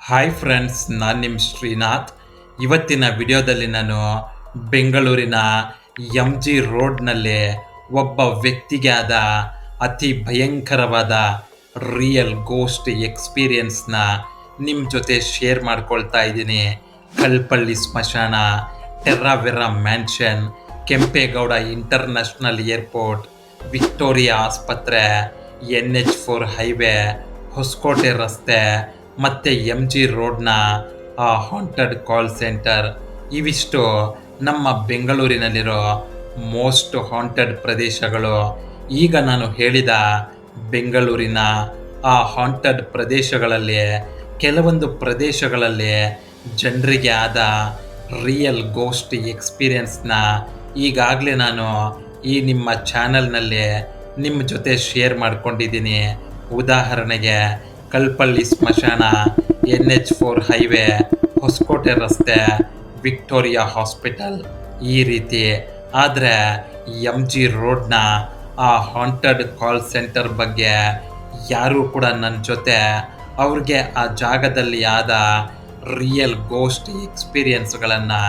Hi friends, ನಾನು ನಿಮ್ಮ ಶ್ರೀನಾಥ್. ಇವತ್ತಿನ ವಿಡಿಯೋದಲ್ಲಿ ನಾನು ಬೆಂಗಳೂರಿನ ಎಮ್ ಜಿ ರೋಡ್ನಲ್ಲಿ ಒಬ್ಬ ವ್ಯಕ್ತಿಗೆ ಆದ ಅತಿ ಭಯಂಕರವಾದ ರಿಯಲ್ ಗೋಸ್ಟ್ ಎಕ್ಸ್ಪೀರಿಯನ್ಸ್ನ ನಿಮ್ಮ ಜೊತೆ ಶೇರ್ ಮಾಡ್ಕೊಳ್ತಾ ಇದ್ದೀನಿ. ಕಲ್ಪಳ್ಳಿ ಸ್ಮಶಾನ, Terravera mansion, Kempegowda international airport, Victoria ಆಸ್ಪತ್ರೆ, NH4 ಹೈವೇ, ಹೊಸಕೋಟೆ ರಸ್ತೆ ಮತ್ತು ಎಮ್ ಜಿ ರೋಡ್ನ ಹಾಂಟೆಡ್ ಕಾಲ್ ಸೆಂಟರ್, ಇವಿಷ್ಟು ನಮ್ಮ ಬೆಂಗಳೂರಿನಲ್ಲಿರೋ ಮೋಸ್ಟ್ ಹಾಂಟೆಡ್ ಪ್ರದೇಶಗಳು. ಈಗ ನಾನು ಹೇಳಿದ ಬೆಂಗಳೂರಿನ ಹಾಂಟೆಡ್ ಪ್ರದೇಶಗಳಲ್ಲಿ ಕೆಲವೊಂದು ಪ್ರದೇಶಗಳಲ್ಲಿ ಜನರಿಗೆ ಆದ ರಿಯಲ್ ಗೋಸ್ಟ್ ಎಕ್ಸ್ಪೀರಿಯನ್ಸ್ನ ಈಗಾಗಲೇ ನಾನು ಈ ನಿಮ್ಮ ಚಾನಲ್ನಲ್ಲಿ ನಿಮ್ಮ ಜೊತೆ ಶೇರ್ ಮಾಡ್ಕೊಂಡಿದ್ದೀನಿ. ಉದಾಹರಣೆಗೆ ಕಲ್ಪಳ್ಳಿ ಸ್ಮಶಾನ, NH4 ಹೈವೇ, ಹೊಸಕೋಟೆ ರಸ್ತೆ, ವಿಕ್ಟೋರಿಯಾ ಹಾಸ್ಪಿಟಲ್, ಈ ರೀತಿ. ಆದರೆ ಎಮ್ ಜಿ ರೋಡ್ನ ಹಾಂಟೆಡ್ ಕಾಲ್ ಸೆಂಟರ್ ಬಗ್ಗೆ ಯಾರೂ ಕೂಡ ನನ್ನ ಜೊತೆ ಅವ್ರಿಗೆ ಆ ಜಾಗದಲ್ಲಿ ಆದ ರಿಯಲ್ ಗೋಸ್ಟ್ ಎಕ್ಸ್ಪೀರಿಯನ್ಸ್ಗಳನ್ನು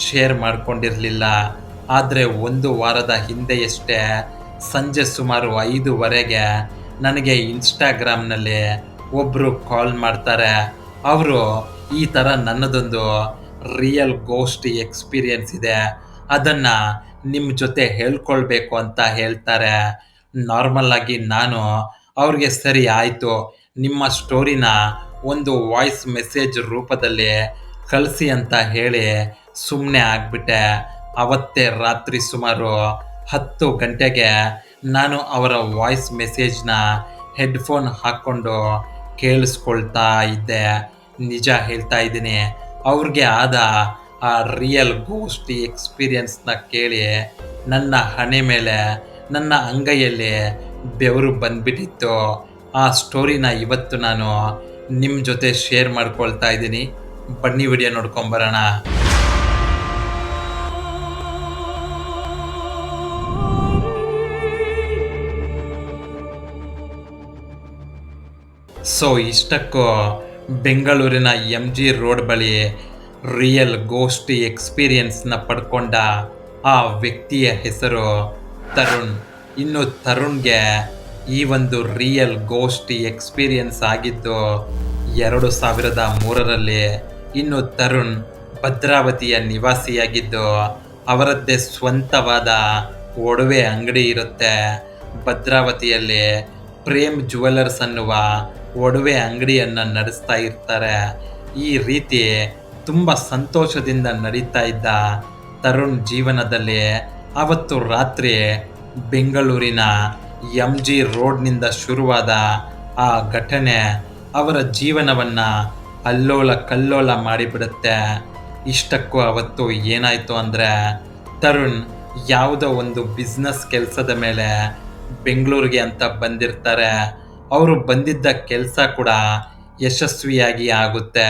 ಶೇರ್ ಮಾಡ್ಕೊಂಡಿರಲಿಲ್ಲ. ಆದರೆ ಒಂದು ವಾರದ ಹಿಂದೆಯಷ್ಟೇ ಸಂಜೆ ಸುಮಾರು 5:15 ನನಗೆ ಇನ್ಸ್ಟಾಗ್ರಾಮ್ನಲ್ಲಿ ಒಬ್ಬರು ಕಾಲ್ ಮಾಡ್ತಾರೆ. ಅವರು ಈ ಥರ ನನ್ನದೊಂದು ರಿಯಲ್ ಗೋಸ್ಟ್ ಎಕ್ಸ್ಪೀರಿಯನ್ಸ್ ಇದೆ, ಅದನ್ನು ನಿಮ್ಮ ಜೊತೆ ಹೇಳ್ಕೊಳ್ಬೇಕು ಅಂತ ಹೇಳ್ತಾರೆ. ನಾರ್ಮಲ್ಲಾಗಿ ನಾನು ಅವ್ರಿಗೆ ಸರಿ ಆಯಿತು, ನಿಮ್ಮ ಸ್ಟೋರಿನ ಒಂದು ವಾಯ್ಸ್ ಮೆಸೇಜ್ ರೂಪದಲ್ಲಿ ಕಳಿಸಿ ಅಂತ ಹೇಳಿ ಸುಮ್ಮನೆ ಆಗಿಬಿಟ್ಟೆ. ಅವತ್ತೇ ರಾತ್ರಿ ಸುಮಾರು 10 ಗಂಟೆಗೆ ನಾನು ಅವರ ವಾಯ್ಸ್ ಮೆಸೇಜ್ನ ಹೆಡ್ಫೋನ್ ಹಾಕ್ಕೊಂಡು ಕೇಳಿಸ್ಕೊಳ್ತಾ ಇದ್ದೆ. ನಿಜ ಹೇಳ್ತಾ ಇದ್ದೀನಿ, ಅವ್ರಿಗೆ ಆದ ಆ ರಿಯಲ್ ಗೋಸ್ಟ್ ಎಕ್ಸ್ಪೀರಿಯನ್ಸ್ನ ಕೇಳಿ ನನ್ನ ಹಣೆ ಮೇಲೆ, ನನ್ನ ಅಂಗೈಯಲ್ಲಿ ಬೆವರು ಬಂದ್ಬಿಟ್ಟಿತ್ತು. ಆ ಸ್ಟೋರಿನ ಇವತ್ತು ನಾನು ನಿಮ್ಮ ಜೊತೆ ಶೇರ್ ಮಾಡ್ಕೊಳ್ತಾ ಇದ್ದೀನಿ. ಬನ್ನಿ ವಿಡಿಯೋ ನೋಡ್ಕೊಂಬರೋಣ. ಸೊ ಇಷ್ಟಕ್ಕೂ ಬೆಂಗಳೂರಿನ ಎಮ್ ಜಿ ರೋಡ್ ಬಳಿ ರಿಯಲ್ ಗೋಸ್ಟ್ ಎಕ್ಸ್ಪೀರಿಯನ್ಸ್ನ ಪಡ್ಕೊಂಡ ಆ ವ್ಯಕ್ತಿಯ ಹೆಸರು ತರುಣ್. ಇನ್ನು ತರುಣ್ಗೆ ಈ ಒಂದು ರಿಯಲ್ ಗೋಸ್ಟ್ ಎಕ್ಸ್ಪೀರಿಯನ್ಸ್ ಆಗಿದ್ದು 2003ರಲ್ಲಿ. ಇನ್ನು ತರುಣ್ ಭದ್ರಾವತಿಯ ನಿವಾಸಿಯಾಗಿದ್ದು ಅವರದ್ದೇ ಸ್ವಂತವಾದ ಒಡವೆ ಅಂಗಡಿ ಇರುತ್ತೆ. ಭದ್ರಾವತಿಯಲ್ಲಿ ಪ್ರೇಮ್ ಜುವೆಲ್ಲರ್ಸ್ ಅನ್ನುವ ಒಡವೆ ಅಂಗಡಿಯನ್ನು ನಡೆಸ್ತಾ ಇರ್ತಾರೆ. ಈ ರೀತಿ ತುಂಬ ಸಂತೋಷದಿಂದ ನಡೀತಾ ಇದ್ದ ತರುಣ್ ಜೀವನದಲ್ಲಿ ಅವತ್ತು ರಾತ್ರಿ ಬೆಂಗಳೂರಿನ ಎಮ್ ಜಿ ರೋಡ್ನಿಂದ ಶುರುವಾದ ಆ ಘಟನೆ ಅವರ ಜೀವನವನ್ನು ಅಲ್ಲೋಲ ಕಲ್ಲೋಲ ಮಾಡಿಬಿಡುತ್ತೆ. ಇಷ್ಟಕ್ಕೂ ಅವತ್ತು ಏನಾಯಿತು ಅಂದರೆ, ತರುಣ್ ಯಾವುದೋ ಒಂದು ಬಿಸ್ನೆಸ್ ಕೆಲಸದ ಮೇಲೆ ಬೆಂಗಳೂರಿಗೆ ಅಂತ ಬಂದಿರ್ತಾರೆ. ಅವರು ಬಂದಿದ್ದ ಕೆಲಸ ಕೂಡ ಯಶಸ್ವಿಯಾಗಿ ಆಗುತ್ತೆ.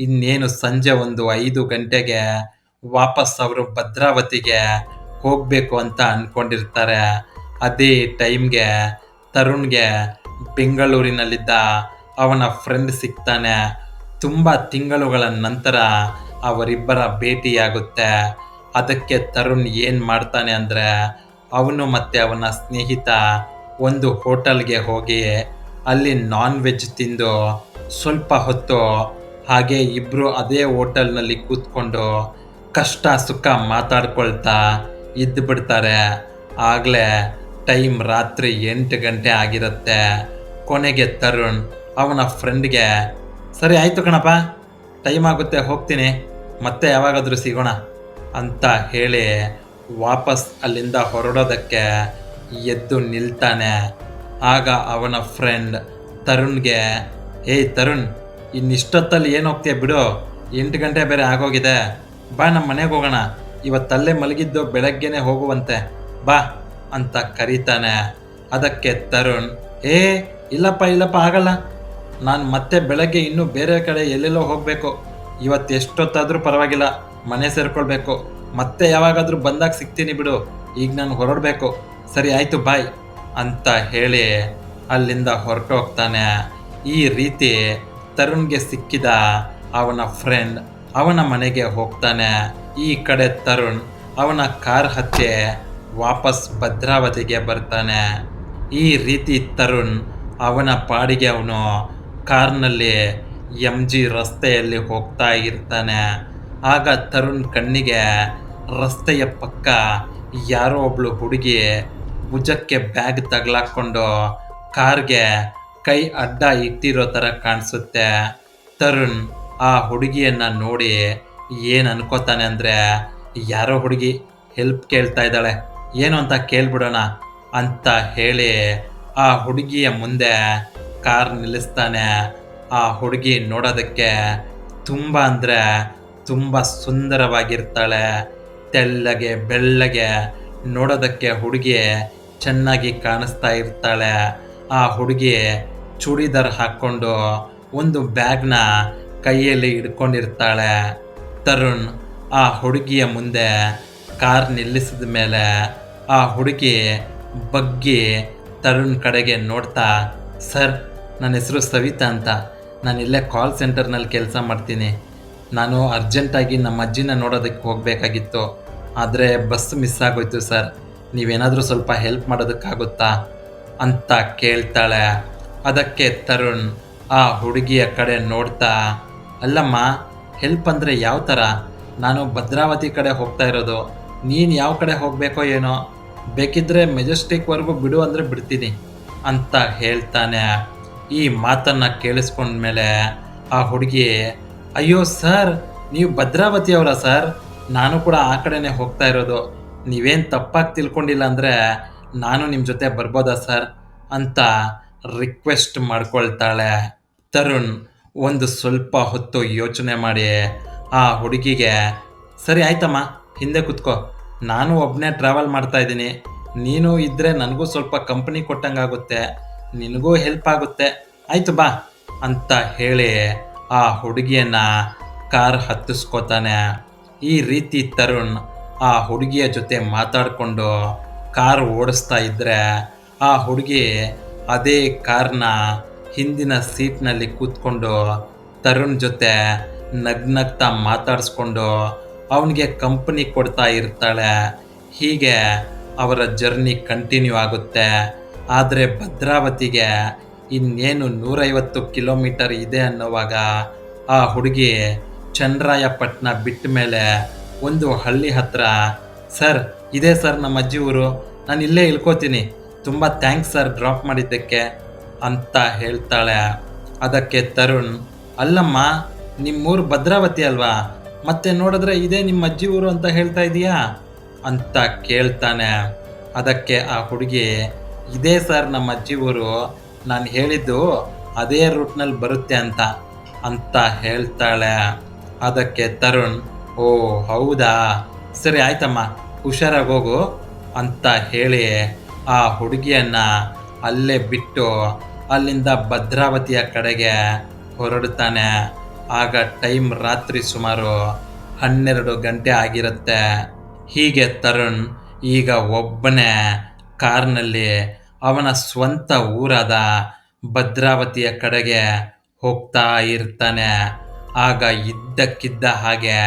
ಇನ್ನೇನು ಸಂಜೆ ಒಂದು 5 ಗಂಟೆಗೆ ವಾಪಸ್ ಅವರು ಭದ್ರಾವತಿಗೆ ಹೋಗಬೇಕು ಅಂತ ಅಂದ್ಕೊಂಡಿರ್ತಾರೆ. ಅದೇ ಟೈಮ್ಗೆ ತರುಣ್ಗೆ ಬೆಂಗಳೂರಿನಲ್ಲಿದ್ದ ಅವನ ಫ್ರೆಂಡ್ ಸಿಗ್ತಾನೆ. ತುಂಬ ತಿಂಗಳುಗಳ ನಂತರ ಅವರಿಬ್ಬರ ಭೇಟಿಯಾಗುತ್ತೆ. ಅದಕ್ಕೆ ತರುಣ್ ಏನು ಮಾಡ್ತಾನೆ ಅಂದರೆ, ಅವನು ಮತ್ತು ಅವನ ಸ್ನೇಹಿತ ಒಂದು ಹೋಟೆಲ್ಗೆ ಹೋಗಿ ಅಲ್ಲಿ ನಾನ್ ವೆಜ್ ತಿಂದು ಸ್ವಲ್ಪ ಹೊತ್ತು ಹಾಗೆ ಇಬ್ಬರು ಅದೇ ಹೋಟೆಲ್ನಲ್ಲಿ ಕೂತ್ಕೊಂಡು ಕಷ್ಟ ಸುಖ ಮಾತಾಡ್ಕೊಳ್ತಾ ಇದ್ದು ಬಿಡ್ತಾರೆ. ಆಗಲೇ ಟೈಮ್ ರಾತ್ರಿ 8 ಗಂಟೆ ಆಗಿರುತ್ತೆ. ಕೊನೆಗೆ ತರುಣ್ ಅವನ ಫ್ರೆಂಡ್ಗೆ, ಸರಿ ಆಯಿತು ಕಣಪ್ಪ, ಟೈಮ್ ಆಗುತ್ತೆ, ಹೋಗ್ತೀನಿ, ಮತ್ತೆ ಯಾವಾಗಾದರೂ ಸಿಗೋಣ ಅಂತ ಹೇಳಿ ವಾಪಸ್ ಅಲ್ಲಿಂದ ಹೊರಡೋದಕ್ಕೆ ಎದ್ದು ನಿಲ್ತಾನೆ. ಆಗ ಅವನ ಫ್ರೆಂಡ್ ತರುಣ್ಗೆ, ಏಯ್ ತರುಣ್, ಇನ್ನಿಷ್ಟೊತ್ತಲ್ಲಿ ಏನು ಹೋಗ್ತೀಯ ಬಿಡು, 8 ಗಂಟೆ ಬೇರೆ ಆಗೋಗಿದೆ, ಬಾ ನಮ್ಮ ಮನೆಗೆ ಹೋಗೋಣ, ಇವತ್ತಲ್ಲೇ ಮಲಗಿದ್ದು ಬೆಳಗ್ಗೆನೇ ಹೋಗುವಂತೆ ಬಾ ಅಂತ ಕರೀತಾನೆ. ಅದಕ್ಕೆ ತರುಣ್, ಇಲ್ಲಪ್ಪ ಆಗಲ್ಲ, ನಾನು ಮತ್ತೆ ಬೆಳಗ್ಗೆ ಇನ್ನೂ ಬೇರೆ ಕಡೆ ಎಲ್ಲೆಲ್ಲೋ ಹೋಗಬೇಕು, ಇವತ್ತು ಎಷ್ಟೊತ್ತಾದರೂ ಪರವಾಗಿಲ್ಲ ಮನೆ ಸೇರ್ಕೊಳ್ಬೇಕು, ಮತ್ತೆ ಯಾವಾಗಾದರೂ ಬಂದಾಗ ಸಿಗ್ತೀನಿ ಬಿಡು, ಈಗ ನಾನು ಹೊರಡಬೇಕು, ಸರಿ ಆಯಿತು ಬಾಯ್ ಅಂತ ಹೇಳಿ ಅಲ್ಲಿಂದ ಹೊರಟೋಗ್ತಾನೆ. ಈ ರೀತಿ ತರುಣ್ಗೆ ಸಿಕ್ಕಿದ ಅವನ ಫ್ರೆಂಡ್ ಅವನ ಮನೆಗೆ ಹೋಗ್ತಾನೆ. ಈ ಕಡೆ ತರುಣ್ ಅವನ ಕಾರ್ ಹತ್ಯೆ ವಾಪಸ್ ಭದ್ರಾವತಿಗೆ ಬರ್ತಾನೆ. ಈ ರೀತಿ ತರುಣ್ ಅವನ ಪಾಡಿಗೆ ಅವನು ಕಾರ್ನಲ್ಲಿ MG ರಸ್ತೆಯಲ್ಲಿ ಹೋಗ್ತಾ ಇರ್ತಾನೆ. ಆಗ ತರುಣ್ ಕಣ್ಣಿಗೆ ರಸ್ತೆಯ ಪಕ್ಕ ಯಾರೋ ಒಬ್ಳು ಹುಡುಗಿ ಭುಜಕ್ಕೆ ಬ್ಯಾಗ್ ತಗಲಾಕೊಂಡು ಕಾರ್ಗೆ ಕೈ ಅಡ್ಡ ಇಟ್ಟಿರೋ ಥರ ಕಾಣಿಸುತ್ತೆ. ತರುಣ್ ಆ ಹುಡುಗಿಯನ್ನ ನೋಡಿ ಏನು ಅನ್ಕೋತಾನೆ ಅಂದರೆ, ಯಾರೋ ಹುಡುಗಿ ಹೆಲ್ಪ್ ಕೇಳ್ತಾ ಇದ್ದಾಳೆ, ಏನು ಅಂತ ಕೇಳ್ಬಿಡೋಣ ಅಂತ ಹೇಳಿ ಆ ಹುಡುಗಿಯ ಮುಂದೆ ಕಾರ್ ನಿಲ್ಲಿಸ್ತಾನೆ. ಆ ಹುಡುಗಿ ನೋಡೋದಕ್ಕೆ ತುಂಬ ಅಂದರೆ ತುಂಬ ಸುಂದರವಾಗಿರ್ತಾಳೆ. ತೆಳ್ಳಗೆ ಬೆಳ್ಳಗೆ ನೋಡೋದಕ್ಕೆ ಹುಡುಗಿ ಚೆನ್ನಾಗಿ ಕಾಣಿಸ್ತಾ ಇರ್ತಾಳೆ. ಆ ಹುಡುಗಿ ಚೂಡಿದಾರ್ ಹಾಕ್ಕೊಂಡು ಒಂದು ಬ್ಯಾಗ್ನ ಕೈಯಲ್ಲಿ ಹಿಡ್ಕೊಂಡಿರ್ತಾಳೆ. ತರುಣ್ ಆ ಹುಡುಗಿಯ ಮುಂದೆ ಕಾರ್ ನಿಲ್ಲಿಸಿದ ಮೇಲೆ ಆ ಹುಡುಗಿ ಬಗ್ಗಿ ತರುಣ್ ಕಡೆಗೆ ನೋಡ್ತಾ, ಸರ್, ನನ್ನ ಹೆಸರು ಸವಿತಾ ಅಂತ, ನಾನು ಇಲ್ಲೇ ಕಾಲ್ ಸೆಂಟರ್ನಲ್ಲಿ ಕೆಲಸ ಮಾಡ್ತೀನಿ. ನಾನು ಅರ್ಜೆಂಟಾಗಿ ನಮ್ಮ ಅಜ್ಜಿನ ನೋಡೋದಕ್ಕೆ ಹೋಗಬೇಕಾಗಿತ್ತು, ಆದರೆ ಬಸ್ ಮಿಸ್ ಆಗೋಯ್ತು ಸರ್. ನೀವೇನಾದರೂ ಸ್ವಲ್ಪ ಹೆಲ್ಪ್ ಮಾಡೋದಕ್ಕಾಗುತ್ತಾ ಅಂತ ಕೇಳ್ತಾಳೆ. ಅದಕ್ಕೆ ತರುಣ್ ಆ ಹುಡುಗಿಯ ಕಡೆ ನೋಡ್ತಾ, ಅಲ್ಲಮ್ಮ, ಹೆಲ್ಪ್ ಅಂದರೆ ಯಾವ ಥರ? ನಾನು ಭದ್ರಾವತಿ ಕಡೆ ಹೋಗ್ತಾ ಇರೋದು, ನೀನು ಯಾವ ಕಡೆ ಹೋಗಬೇಕೋ ಏನೋ, ಬೇಕಿದ್ದರೆ ಮೆಜೆಸ್ಟಿಕ್ವರೆಗೂ ಬಿಡು ಅಂದರೆ ಬಿಡ್ತೀನಿ ಅಂತ ಹೇಳ್ತಾನೆ. ಈ ಮಾತನ್ನು ಕೇಳಿಸ್ಕೊಂಡ್ಮೇಲೆ ಆ ಹುಡುಗಿ, ಅಯ್ಯೋ ಸರ್, ನೀವು ಭದ್ರಾವತಿಯವರ ಸರ್? ನಾನು ಕೂಡ ಆ ಕಡೆನೇ ಹೋಗ್ತಾ ಇರೋದು. ನೀವೇನು ತಪ್ಪಾಗಿ ತಿಳ್ಕೊಂಡಿಲ್ಲ ಅಂದರೆ ನಾನು ನಿಮ್ಮ ಜೊತೆ ಬರ್ಬೋದಾ ಸರ್ ಅಂತ ರಿಕ್ವೆಸ್ಟ್ ಮಾಡ್ಕೊಳ್ತಾಳೆ. ತರುಣ್ ಒಂದು ಸ್ವಲ್ಪ ಹೊತ್ತು ಯೋಚನೆ ಮಾಡಿ ಆ ಹುಡುಗಿಗೆ, ಸರಿ ಆಯ್ತಮ್ಮ, ಹಿಂದೆ ಕೂತ್ಕೋ, ನಾನು ಒಬ್ಬನೇ ಟ್ರಾವೆಲ್ ಮಾಡ್ತಾ ಇದ್ದೀನಿ, ನೀನು ಇದ್ದರೆ ನನಗೂ ಸ್ವಲ್ಪ ಕಂಪ್ನಿ ಕೊಟ್ಟಂಗಾಗುತ್ತೆ, ನಿನಗೂ ಹೆಲ್ಪ್ ಆಗುತ್ತೆ, ಆಯಿತು ಬಾ ಅಂತ ಹೇಳಿ ಆ ಹುಡುಗಿಯನ್ನ ಕಾರ್ ಹತ್ತಿಸ್ಕೋತಾನೆ. ಈ ರೀತಿ ತರುಣ್ ಆ ಹುಡುಗಿಯ ಜೊತೆ ಮಾತಾಡಿಕೊಂಡು ಕಾರ್ ಓಡಿಸ್ತಾ ಇದ್ದರೆ ಆ ಹುಡುಗಿ ಅದೇ ಕಾರ್ನ ಹಿಂದಿನ ಸೀಟ್ನಲ್ಲಿ ಕೂತ್ಕೊಂಡು ತರುಣ್ ಜೊತೆ ನಗ್ನಗ್ತಾ ಮಾತಾಡಿಸ್ಕೊಂಡು ಅವನಿಗೆ ಕಂಪನಿ ಕೊಡ್ತಾ ಇರ್ತಾಳೆ. ಹೀಗೆ ಅವರ ಜರ್ನಿ ಕಂಟಿನ್ಯೂ ಆಗುತ್ತೆ. ಆದರೆ ಭದ್ರಾವತಿಗೆ ಇನ್ನೇನು 150 ಕಿಲೋಮೀಟರ್ ಇದೆ ಅನ್ನೋವಾಗ ಆ ಹುಡುಗಿ ಚನ್ನರಾಯಪಟ್ಟಣ ಬಿಟ್ಟ ಮೇಲೆ ಒಂದು ಹಳ್ಳಿ ಹತ್ರ, ಸರ್, ಇದೇ ಸರ್ ನಮ್ಮ ಅಜ್ಜಿ ಊರು, ನಾನು ಇಲ್ಲೇ ಇಳ್ಕೋತೀನಿ, ತುಂಬ ಥ್ಯಾಂಕ್ಸ್ ಸರ್ ಡ್ರಾಪ್ ಮಾಡಿದ್ದಕ್ಕೆ ಅಂತ ಹೇಳ್ತಾಳೆ. ಅದಕ್ಕೆ ತರುಣ್, ಅಲ್ಲಮ್ಮ, ನಿಮ್ಮೂರು ಭದ್ರಾವತಿ ಅಲ್ವಾ, ಮತ್ತೆ ನೋಡಿದ್ರೆ ಇದೇ ನಿಮ್ಮ ಅಜ್ಜಿ ಊರು ಅಂತ ಹೇಳ್ತಾ ಇದೀಯಾ ಅಂತ ಕೇಳ್ತಾನೆ. ಅದಕ್ಕೆ ಆ ಹುಡುಗಿ, ಇದೇ ಸರ್ ನಮ್ಮ ಅಜ್ಜಿ ಊರು, ನಾನು ಹೇಳಿದ್ದು ಅದೇ ರೂಟ್ನಲ್ಲಿ ಬರುತ್ತೆ ಅಂತ ಹೇಳ್ತಾಳೆ. ಅದಕ್ಕೆ ತರುಣ್, ಓ ಹೌದಾ, ಸರಿ ಆಯ್ತಮ್ಮ, ಹುಷಾರಾಗಿ ಹೋಗು ಅಂತ ಹೇಳಿ ಆ ಹುಡುಗಿಯನ್ನ ಅಲ್ಲೇ ಬಿಟ್ಟು ಅಲ್ಲಿಂದ ಭದ್ರಾವತಿಯ ಕಡೆಗೆ ಹೊರಡ್ತಾನೆ. ಆಗ ಟೈಮ್ ರಾತ್ರಿ ಸುಮಾರು 12 ಗಂಟೆ ಆಗಿರುತ್ತೆ. ಹೀಗೆ ತರುಣ್ ಈಗ ಒಬ್ಬನೇ ಕಾರ್ನಲ್ಲಿ ಅವನ ಸ್ವಂತ ಊರಾದ ಭದ್ರಾವತಿಯ ಕಡೆಗೆ ಹೋಗ್ತಾ ಇರ್ತಾನೆ. ಆಗ ಇದ್ದಕ್ಕಿದ್ದ ಹಾಗೆ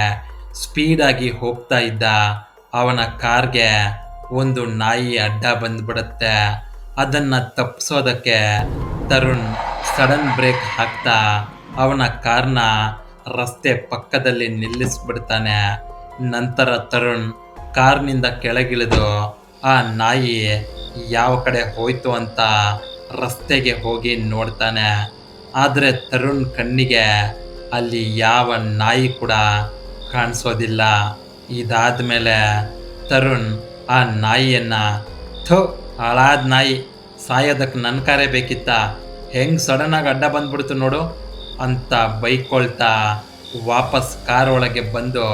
ಸ್ಪೀಡಾಗಿ ಹೋಗ್ತಾ ಇದ್ದ ಅವನ ಕಾರ್ಗೆ ಒಂದು ನಾಯಿ ಅಡ್ಡ ಬಂದ್ಬಿಡುತ್ತೆ. ಅದನ್ನು ತಪ್ಪಿಸೋದಕ್ಕೆ ತರುಣ್ ಸಡನ್ ಬ್ರೇಕ್ ಹಾಕ್ತಾ ಅವನ ಕಾರ್ನ ರಸ್ತೆ ಪಕ್ಕದಲ್ಲಿ ನಿಲ್ಲಿಸ್ಬಿಡ್ತಾನೆ. ನಂತರ ತರುಣ್ ಕಾರ್ನಿಂದ ಕೆಳಗಿಳಿದು ಆ ನಾಯಿ ಯಾವ ಕಡೆ ಹೋಯ್ತು ಅಂತ ರಸ್ತೆಗೆ ಹೋಗಿ ನೋಡ್ತಾನೆ. ಆದರೆ ತರುಣ್ ಕಣ್ಣಿಗೆ ಅಲ್ಲಿ ಯಾವ ನಾಯಿ ಕೂಡ ಕಾಣಿಸೋದಿಲ್ಲ. ಇದಾದ ಮೇಲೆ ತರುಣ್ ಆ ನಾಯಿಯನ್ನು, ಥೋ ಹಾಳಾದ ನಾಯಿ, ಸಾಯೋದಕ್ಕೆ ನನ್ನ ಕಾರೇ ಬೇಕಿತ್ತ, ಹೆಂಗೆ ಸಡನ್ನಾಗಿ ಅಡ್ಡ ಬಂದ್ಬಿಡ್ತು ನೋಡು ಅಂತ ಬೈಕೊಳ್ತಾ ವಾಪಸ್ ಕಾರ್ ಒಳಗೆ ಬಂದು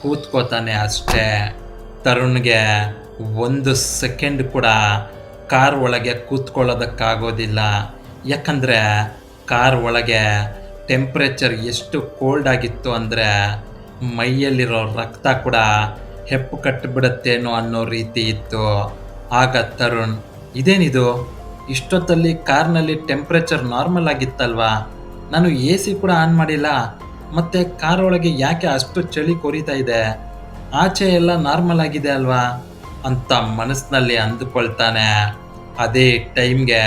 ಕೂತ್ಕೋತಾನೆ. ಅಷ್ಟೇ, ತರುಣ್ಗೆ 1 ಸೆಕೆಂಡ್ ಕೂಡ ಕಾರ್ ಒಳಗೆ ಕೂತ್ಕೊಳ್ಳೋದಕ್ಕಾಗೋದಿಲ್ಲ. ಯಾಕಂದರೆ ಕಾರ್ ಒಳಗೆ ಟೆಂಪ್ರೇಚರ್ ಎಷ್ಟು ಕೋಲ್ಡ್ ಆಗಿತ್ತು ಅಂದರೆ ಮೈಯಲ್ಲಿರೋ ರಕ್ತ ಕೂಡ ಹೆಪ್ಪು ಕಟ್ಟಿಬಿಡುತ್ತೇನೋ ಅನ್ನೋ ರೀತಿ ಇತ್ತು. ಆಗ ತರುಣ್, ಇದೇನಿದು, ಇಷ್ಟೊತ್ತಲ್ಲಿ ಕಾರ್ನಲ್ಲಿ ಟೆಂಪ್ರೇಚರ್ ನಾರ್ಮಲ್ ಆಗಿತ್ತಲ್ವಾ, ನಾನು ಎ ಸಿ ಕೂಡ ಆನ್ ಮಾಡಿಲ್ಲ, ಮತ್ತೆ ಕಾರ್ ಒಳಗೆ ಯಾಕೆ ಅಷ್ಟು ಚಳಿ ಕೊರಿತಾ ಇದೆ? ಆಚೆ ಎಲ್ಲ ನಾರ್ಮಲ್ ಆಗಿದೆ ಅಲ್ವಾ ಅಂತ ಮನಸ್ಸಿನಲ್ಲಿ ಅಂದುಕೊಳ್ತಾನೆ. ಅದೇ ಟೈಮ್ಗೆ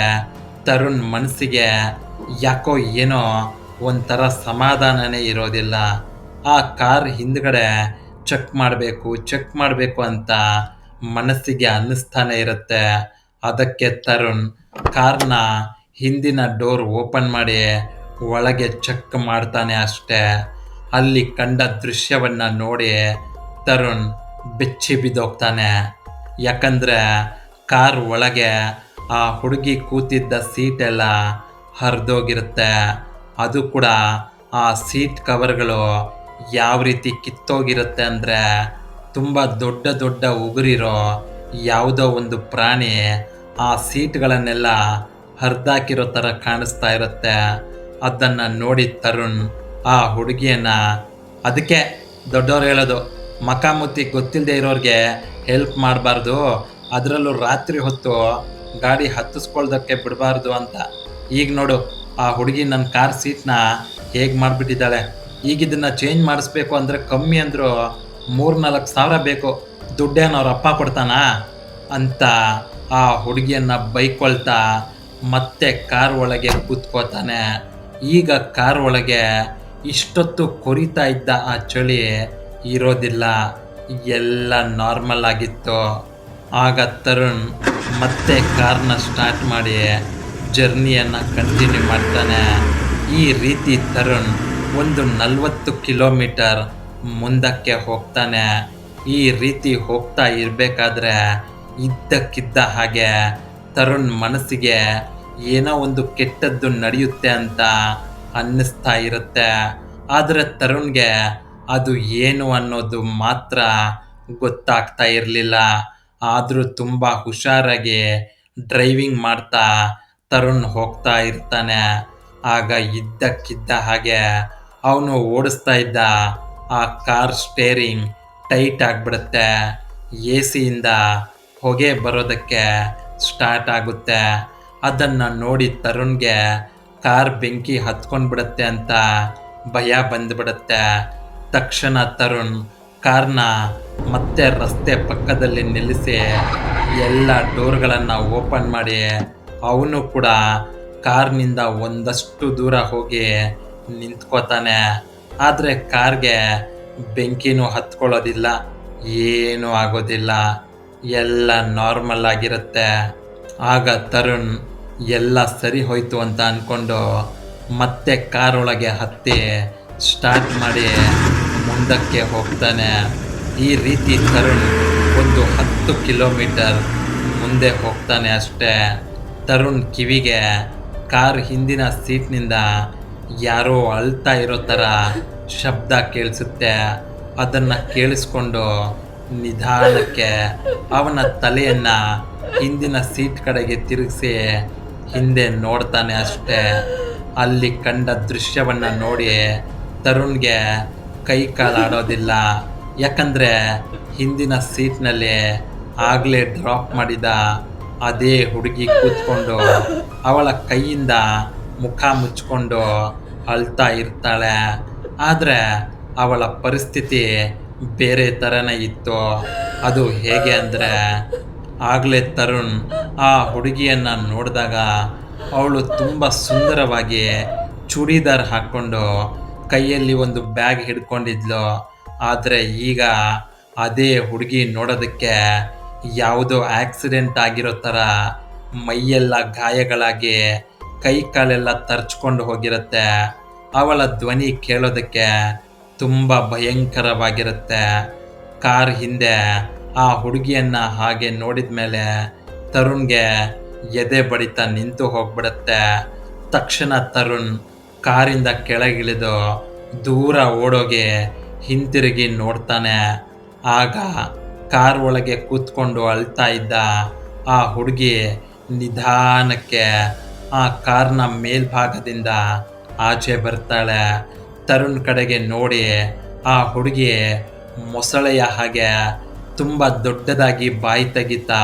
ತರುಣ್ ಮನಸ್ಸಿಗೆ ಯಾಕೋ ಏನೋ ಒಂಥರ ಸಮಾಧಾನನೇ ಇರೋದಿಲ್ಲ. ಆ ಕಾರ್ ಹಿಂದ್ಗಡೆ ಚೆಕ್ ಮಾಡಬೇಕು ಅಂತ ಮನಸ್ಸಿಗೆ ಅನ್ನಿಸ್ತಾನೆ ಇರುತ್ತೆ. ಅದಕ್ಕೆ ತರುಣ್ ಕಾರ್ನ ಹಿಂದಿನ ಡೋರ್ ಓಪನ್ ಮಾಡಿ ಒಳಗೆ ಚೆಕ್ ಮಾಡ್ತಾನೆ ಅಷ್ಟೇ. ಅಲ್ಲಿ ಕಂಡ ದೃಶ್ಯವನ್ನ ನೋಡಿ ತರುಣ್ ಬೆಚ್ಚಿ ಬಿದ್ದೋಗ್ತಾನೆ. ಯಾಕಂದ್ರೆ ಕಾರ್ ಒಳಗೆ ಆ ಹುಡುಗಿ ಕೂತಿದ್ದ ಸೀಟ್ ಎಲ್ಲ ಹರಿದೋಗಿರುತ್ತೆ. ಅದು ಕೂಡ ಆ ಸೀಟ್ ಕವರ್ಗಳು ಯಾವ ರೀತಿ ಕಿತ್ತೋಗಿರುತ್ತೆ ಅಂದರೆ ತುಂಬ ದೊಡ್ಡ ದೊಡ್ಡ ಉಗುರಿರೋ ಯಾವುದೋ ಒಂದು ಪ್ರಾಣಿ ಆ ಸೀಟ್ಗಳನ್ನೆಲ್ಲ ಹರಿದಾಕಿರೋ ಥರ ಕಾಣಿಸ್ತಾ ಇರುತ್ತೆ. ಅದನ್ನು ನೋಡಿ ತರುಣ್ ಆ ಹುಡುಗಿಯನ್ನ, ಅದಕ್ಕೆ ದೊಡ್ಡವ್ರು ಹೇಳೋದು ಮಕಾಮುತ್ತಿ ಗೊತ್ತಿಲ್ಲದೆ ಇರೋರಿಗೆ ಹೆಲ್ಪ್ ಮಾಡಬಾರ್ದು, ಅದರಲ್ಲೂ ರಾತ್ರಿ ಹೊತ್ತು ಗಾಡಿ ಹತ್ತಿಸ್ಕೊಳ್ದಕ್ಕೆ ಬಿಡಬಾರ್ದು ಅಂತ. ಈಗ ನೋಡು ಆ ಹುಡುಗಿ ನನ್ನ ಕಾರ್ ಸೀಟ್ನ ಹೇಗೆ ಮಾಡಿಬಿಟ್ಟಿದ್ದಾಳೆ. ಈಗ ಇದನ್ನು ಚೇಂಜ್ ಮಾಡಿಸ್ಬೇಕು ಅಂದರೆ ಕಮ್ಮಿ ಅಂದರೂ 3-4 ಸಾವಿರ ಬೇಕು, ದುಡ್ಡೇನು ಅವ್ರ ಅಪ್ಪ ಕೊಡ್ತಾನಾ ಅಂತ ಆ ಹುಡುಗಿಯನ್ನು ಬೈಕೊಳ್ತಾ ಮತ್ತೆ ಕಾರ್ ಒಳಗೆ ಕೂತ್ಕೋತಾನೆ. ಈಗ ಕಾರ್ ಒಳಗೆ ಇಷ್ಟೊತ್ತು ಕೊರಿತಾ ಇದ್ದ ಆ ಚಳಿ ಇರೋದಿಲ್ಲ, ಎಲ್ಲ ನಾರ್ಮಲ್ ಆಗಿತ್ತು. ಆಗ ತರುಣ್ ಮತ್ತೆ ಕಾರ್ನ ಸ್ಟಾರ್ಟ್ ಮಾಡಿ ಜರ್ನಿಯನ್ನು ಕಂಟಿನ್ಯೂ ಮಾಡ್ತಾನೆ. ಈ ರೀತಿ ತರುಣ್ ಒಂದು 40 ಕಿಲೋಮೀಟರ್ ಮುಂದಕ್ಕೆ ಹೋಗ್ತಾನೆ. ಈ ರೀತಿ ಹೋಗ್ತಾ ಇರಬೇಕಾದ್ರೆ ಇದ್ದಕ್ಕಿದ್ದ ಹಾಗೆ ತರುಣ್ ಮನಸ್ಸಿಗೆ ಏನೋ ಒಂದು ಕೆಟ್ಟದ್ದು ನಡೆಯುತ್ತೆ ಅಂತ ಅನ್ನಿಸ್ತಾ ಇರುತ್ತೆ. ಆದರೆ ತರುಣ್ಗೆ ಅದು ಏನು ಅನ್ನೋದು ಮಾತ್ರ ಗೊತ್ತಾಗ್ತಾ ಇರಲಿಲ್ಲ. ಆದರೂ ತುಂಬ ಹುಷಾರಾಗಿ ಡ್ರೈವಿಂಗ್ ಮಾಡ್ತಾ ತರುಣ್ ಹೋಗ್ತಾ ಇರ್ತಾನೆ. ಆಗ ಇದ್ದಕ್ಕಿದ್ದ ಹಾಗೆ ಅವನು ಓಡಿಸ್ತಾ ಇದ್ದ ಆ ಕಾರ್ ಸ್ಟೇರಿಂಗ್ ಟೈಟ್ ಆಗಿಬಿಡುತ್ತೆ. ಎ ಸಿಯಿಂದ ಹೊಗೆ ಬರೋದಕ್ಕೆ ಸ್ಟಾರ್ಟ್ ಆಗುತ್ತೆ. ಅದನ್ನು ನೋಡಿ ತರುಣ್ಗೆ ಕಾರ್ ಬೆಂಕಿ ಹತ್ಕೊಂಡ್ಬಿಡುತ್ತೆ ಅಂತ ಭಯ ಬಂದ್ಬಿಡುತ್ತೆ. ತಕ್ಷಣ ತರುಣ್ ಕಾರ್ನ ಮತ್ತೆ ರಸ್ತೆ ಪಕ್ಕದಲ್ಲಿ ನಿಲ್ಲಿಸಿ ಎಲ್ಲ ಡೋರ್ಗಳನ್ನು ಓಪನ್ ಮಾಡಿ ಅವನು ಕೂಡ ಕಾರ್ನಿಂದ ಒಂದಷ್ಟು ದೂರ ಹೋಗಿ ನಿಂತ್ಕೋತಾನೆ. ಆದರೆ ಕಾರ್ಗೆ ಬೆಂಕಿನೂ ಹತ್ಕೊಳ್ಳೋದಿಲ್ಲ, ಏನೂ ಆಗೋದಿಲ್ಲ, ಎಲ್ಲ ನಾರ್ಮಲ್ ಆಗಿರುತ್ತೆ. ಆಗ ತರುಣ್ ಎಲ್ಲ ಸರಿ ಹೋಯ್ತು ಅಂತ ಅಂದ್ಕೊಂಡು ಮತ್ತೆ ಕಾರೊಳಗೆ ಹತ್ತಿ ಸ್ಟಾರ್ಟ್ ಮಾಡಿ ಮುಂದಕ್ಕೆ ಹೋಗ್ತಾನೆ. ಈ ರೀತಿ ತರುಣ್ ಒಂದು 10 ಕಿಲೋಮೀಟರ್ ಮುಂದೆ ಹೋಗ್ತಾನೆ ಅಷ್ಟೇ. ತರುಣ್ ಕಿವಿಗೆ ಕಾರ್ ಹಿಂದಿನ ಸೀಟ್ನಿಂದ ಯಾರೋ ಅಳ್ತಾ ಇರೋ ಥರ ಶಬ್ದ ಕೇಳಿಸುತ್ತೆ. ಅದನ್ನು ಕೇಳಿಸ್ಕೊಂಡು ನಿಧಾನಕ್ಕೆ ಅವನ ತಲೆಯನ್ನು ಹಿಂದಿನ ಸೀಟ್ ಕಡೆಗೆ ತಿರುಗಿಸಿ ಹಿಂದೆ ನೋಡ್ತಾನೆ ಅಷ್ಟೇ. ಅಲ್ಲಿ ಕಂಡ ದೃಶ್ಯವನ್ನು ನೋಡಿ ತರುಣ್ಗೆ ಕೈ ಕಾಲಾಡೋದಿಲ್ಲ. ಯಾಕಂದರೆ ಹಿಂದಿನ ಸೀಟ್ನಲ್ಲಿ ಆಗಲೇ ಡ್ರಾಪ್ ಮಾಡಿದ ಅದೇ ಹುಡುಗಿ ಕೂತ್ಕೊಂಡು ಅವಳ ಕೈಯಿಂದ ಮುಖ ಮುಚ್ಕೊಂಡು ಅಳ್ತಾ ಇರ್ತಾಳೆ. ಆದರೆ ಅವಳ ಪರಿಸ್ಥಿತಿ ಬೇರೆ ಥರನೇ ಇತ್ತು. ಅದು ಹೇಗೆ ಅಂದರೆ, ಆಗಲೇ ತರುಣ್ ಆ ಹುಡುಗಿಯನ್ನು ನೋಡಿದಾಗ ಅವಳು ತುಂಬ ಸುಂದರವಾಗಿ ಚೂಡಿದಾರ್ ಹಾಕ್ಕೊಂಡು ಕೈಯಲ್ಲಿ ಒಂದು ಬ್ಯಾಗ್ ಹಿಡ್ಕೊಂಡಿದ್ಲು. ಆದರೆ ಈಗ ಅದೇ ಹುಡುಗಿ ನೋಡೋದಕ್ಕೆ ಯಾವುದೋ ಆಕ್ಸಿಡೆಂಟ್ ಆಗಿರೋ ಥರ ಮೈಯೆಲ್ಲ ಗಾಯಗಳಾಗಿ ಕೈ ಕಾಲೆಲ್ಲ ತರ್ಚ್ಕೊಂಡು ಹೋಗಿರುತ್ತೆ. ಅವಳ ಧ್ವನಿ ಕೇಳೋದಕ್ಕೆ ತುಂಬ ಭಯಂಕರವಾಗಿರುತ್ತೆ. ಕಾರ್ ಹಿಂದೆ ಆ ಹುಡುಗಿಯನ್ನು ಹಾಗೆ ನೋಡಿದ ಮೇಲೆ ತರುಣ್ಗೆ ಎದೆ ಬಡಿತ ನಿಂತು ಹೋಗ್ಬಿಡುತ್ತೆ. ತಕ್ಷಣ ತರುಣ್ ಕಾರಿಂದ ಕೆಳಗಿಳಿದು ದೂರ ಓಡೋಗಿ ಹಿಂತಿರುಗಿ ನೋಡ್ತಾನೆ. ಆಗ ಕಾರ್ ಒಳಗೆ ಕೂತ್ಕೊಂಡು ಅಳ್ತಾ ಇದ್ದ ಆ ಹುಡುಗಿ ನಿಧಾನಕ್ಕೆ ಆ ಕಾರ್ನ ಮೇಲ್ಭಾಗದಿಂದ ಆಚೆ ಬರ್ತಾಳೆ. ತರುಣ್ ಕಡೆಗೆ ನೋಡಿ ಆ ಹುಡುಗಿ ಮೊಸಳೆಯ ಹಾಗೆ ತುಂಬ ದೊಡ್ಡದಾಗಿ ಬಾಯಿ ತೆಗಿತಾ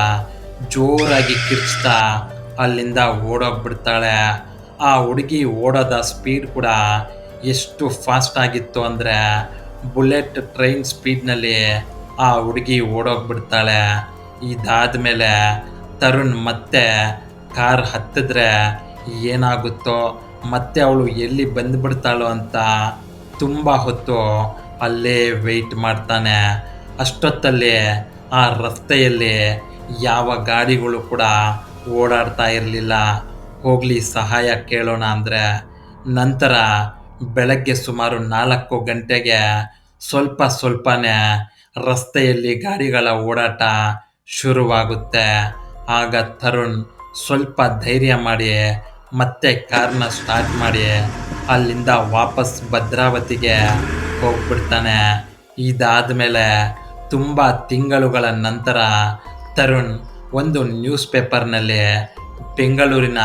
ಜೋರಾಗಿ ಕಿರ್ಚ್ತಾ ಅಲ್ಲಿಂದ ಓಡೋಗ್ಬಿಡ್ತಾಳೆ. ಆ ಹುಡುಗಿ ಓಡೋದ ಸ್ಪೀಡ್ ಕೂಡ ಎಷ್ಟು ಫಾಸ್ಟ್ ಆಗಿತ್ತು ಅಂದರೆ ಬುಲೆಟ್ ಟ್ರೈನ್ ಸ್ಪೀಡ್ನಲ್ಲಿ ಆ ಹುಡುಗಿ ಓಡೋಗ್ಬಿಡ್ತಾಳೆ. ಇದಾದಮೇಲೆ ತರುಣ್ ಮತ್ತೆ ಕಾರ್ ಹತ್ತಿದ್ರೆ ಏನಾಗುತ್ತೋ, ಮತ್ತೆ ಅವಳು ಎಲ್ಲಿ ಬಂದುಬಿಡ್ತಾಳೋ ಅಂತ ತುಂಬ ಹೊತ್ತು ಅಲ್ಲೇ ವೆಯ್ಟ್ ಮಾಡ್ತಾನೆ. ಅಷ್ಟೊತ್ತಲ್ಲಿ ಆ ರಸ್ತೆಯಲ್ಲಿ ಯಾವ ಗಾಡಿಗಳು ಕೂಡ ಓಡಾಡ್ತಾ ಇರಲಿಲ್ಲ. ಹೋಗಲಿ ಸಹಾಯ ಕೇಳೋಣ ಅಂದರೆ ನಂತರ ಬೆಳಗ್ಗೆ ಸುಮಾರು 4 ಗಂಟೆಗೆ ಸ್ವಲ್ಪನೇ ರಸ್ತೆಯಲ್ಲಿ ಗಾಡಿಗಳ ಓಡಾಟ ಶುರುವಾಗುತ್ತೆ. ಆಗ ತರುಣ್ ಸ್ವಲ್ಪ ಧೈರ್ಯ ಮಾಡಿ ಮತ್ತೆ ಕಾರ್ನ ಸ್ಟಾರ್ಟ್ ಮಾಡಿ ಅಲ್ಲಿಂದ ವಾಪಸ್ ಭದ್ರಾವತಿಗೆ ಹೋಗ್ಬಿಡ್ತಾನೆ. ಇದಾದಮೇಲೆ ತುಂಬ ತಿಂಗಳುಗಳ ನಂತರ ತರುಣ್ ಒಂದು ನ್ಯೂಸ್ ಪೇಪರ್ನಲ್ಲಿ ಬೆಂಗಳೂರಿನ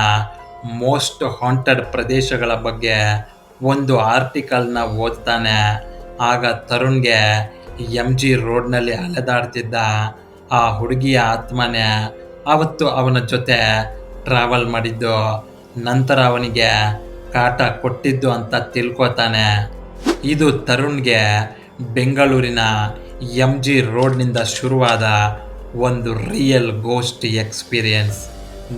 ಮೋಸ್ಟ್ ಹಾಂಟೆಡ್ ಪ್ರದೇಶಗಳ ಬಗ್ಗೆ ಒಂದು ಆರ್ಟಿಕಲ್ನ ಓದ್ತಾನೆ. ಆಗ ತರುಣ್ಗೆ MG ರೋಡ್ನಲ್ಲಿ ಅಲೆದಾಡ್ತಿದ್ದ ಆ ಹುಡುಗಿಯ ಆತ್ಮನೇ ಅವತ್ತು ಅವನ ಜೊತೆ ಟ್ರಾವೆಲ್ ಮಾಡಿದ್ದು, ನಂತರ ಅವನಿಗೆ ಕಾಟ ಕೊಟ್ಟಿದ್ದು ಅಂತ ತಿಳ್ಕೊತಾನೆ. ಇದು ತರುಣ್ಗೆ ಬೆಂಗಳೂರಿನ MG ರೋಡ್ನಿಂದ ಶುರುವಾದ ಒಂದು ರಿಯಲ್ ಗೋಸ್ಟ್ ಎಕ್ಸ್ಪೀರಿಯನ್ಸ್.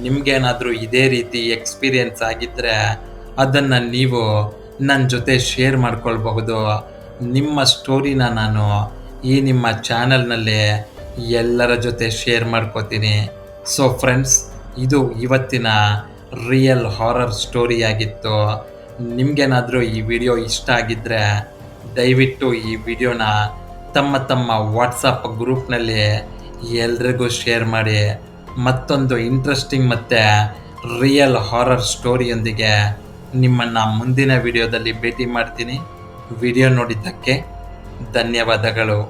ನಿಮಗೇನಾದರೂ ಇದೇ ರೀತಿ ಎಕ್ಸ್ಪೀರಿಯನ್ಸ್ ಆಗಿದ್ದರೆ ಅದನ್ನು ನೀವು ನನ್ನ ಜೊತೆ ಶೇರ್ ಮಾಡ್ಕೊಳ್ಬಹುದು. ನಿಮ್ಮ ಸ್ಟೋರಿನ ನಾನು ಈ ನಿಮ್ಮ ಚಾನಲ್ನಲ್ಲಿ ಎಲ್ಲರ ಜೊತೆ ಶೇರ್ ಮಾಡ್ಕೋತೀನಿ. ಸೊ ಫ್ರೆಂಡ್ಸ್, ಇದು ಇವತ್ತಿನ ರಿಯಲ್ ಹಾರರ್ ಸ್ಟೋರಿಯಾಗಿತ್ತು. ನಿಮಗೇನಾದರೂ ಈ ವಿಡಿಯೋ ಇಷ್ಟ ಆಗಿದ್ದರೆ ದಯವಿಟ್ಟು ಈ ವಿಡಿಯೋನ ತಮ್ಮ ವಾಟ್ಸಪ್ ಗ್ರೂಪ್ನಲ್ಲಿ ಎಲ್ರಿಗೂ ಶೇರ್ ಮಾಡಿ. ಮತ್ತೊಂದು ಇಂಟ್ರೆಸ್ಟಿಂಗ್ ಮತ್ತು ರಿಯಲ್ ಹಾರರ್ ಸ್ಟೋರಿಯೊಂದಿಗೆ ನಿಮ್ಮನ್ನು ಮುಂದಿನ ವಿಡಿಯೋದಲ್ಲಿ ಭೇಟಿ ಮಾಡ್ತೀನಿ. ವಿಡಿಯೋ ನೋಡಿದ್ದಕ್ಕೆ ಧನ್ಯವಾದಗಳು.